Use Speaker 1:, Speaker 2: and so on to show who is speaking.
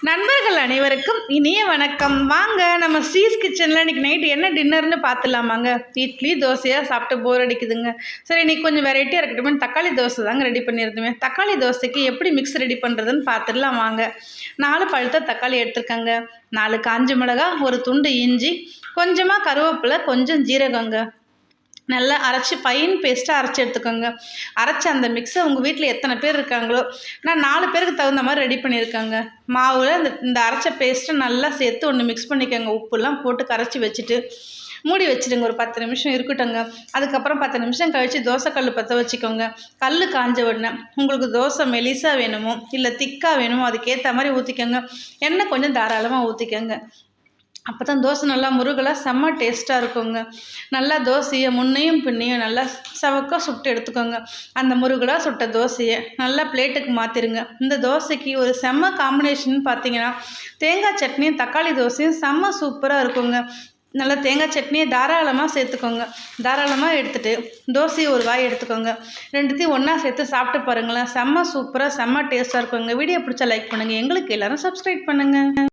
Speaker 1: நண்பர்கள் அனைவருக்கும் இனிய வணக்கம். வாங்க நம்ம ஸ்ரீஸ் கிச்சனில் இன்றைக்கி நைட்டு என்ன டின்னர்னு பார்த்துலாமாங்க. இட்லி தோசையாக சாப்பிட்டு போர் அடிக்குதுங்க. சரி, இன்றைக்கி கொஞ்சம் வெரைட்டியாக இருக்கட்டும், தக்காளி தோசை தாங்க ரெடி பண்ணியிருந்தேன். தக்காளி தோசைக்கு எப்படி மிக்ஸ் ரெடி பண்ணுறதுன்னு பார்த்துடலாம் வாங்க. 4 பழுத்த தக்காளி எடுத்துருக்கங்க, 4 காஞ்ச மிளகா, ஒரு துண்டு இஞ்சி, கொஞ்சமாக கருவேப்பிலை, கொஞ்சம் ஜீரகங்க, நல்லா அரைச்சி ஃபைன் பேஸ்ட்டாக அரைச்சி எடுத்துக்கோங்க. அரைச்சி அந்த மிக்ஸை உங்கள் வீட்டில் எத்தனை பேர் இருக்காங்களோ, நான் 4 பேருக்கு தகுந்த மாதிரி ரெடி பண்ணியிருக்கேங்க. மாவில் இந்த அரைச்ச பேஸ்ட்டை நல்லா சேர்த்து ஒன்று மிக்ஸ் பண்ணிக்கோங்க. உப்புலாம் போட்டு கரைச்சி வச்சுட்டு மூடி வச்சுடுங்க. ஒரு 10 நிமிஷம் இருக்கட்டுங்க. அதுக்கப்புறம் 10 நிமிஷம் கழித்து தோசைக்கல் பற்ற வச்சுக்கோங்க. கல் காஞ்ச உடனே உங்களுக்கு தோசை மெலிசாக வேணுமோ இல்லை திக்காக வேணுமோ அதுக்கேற்ற மாதிரி ஊற்றிக்கோங்க. எண்ணெய் கொஞ்சம் தாராளமாக ஊற்றிக்கோங்க. அப்போ தான் தோசை நல்லா முருகலாக செம்ம டேஸ்ட்டாக இருக்குங்க. நல்லா தோசையை முன்னையும் பின்னையும் நல்லா சவக்காக சுட்டு எடுத்துக்கோங்க. அந்த முருகலாக சுட்ட தோசையை நல்லா பிளேட்டுக்கு மாற்றிடுங்க. இந்த தோசைக்கு ஒரு செம்ம காம்பினேஷன் பார்த்தீங்கன்னா தேங்காய் சட்னியும் தக்காளி தோசையும் செம்ம சூப்பராக இருக்குங்க. நல்லா தேங்காய் சட்னியை தாராளமாக சேர்த்துக்கோங்க. தாராளமாக எடுத்துகிட்டு தோசையை ஒரு வாய் எடுத்துக்கோங்க. ரெண்டுத்தையும் ஒன்றா சேர்த்து சாப்பிட்டு பாருங்களேன். செம்ம சூப்பராக செம்ம டேஸ்ட்டாக இருக்குங்க. வீடியோ பிடிச்சா லைக் பண்ணுங்கள். எங்களுக்கு எல்லோரும் சப்ஸ்கிரைப் பண்ணுங்கள்.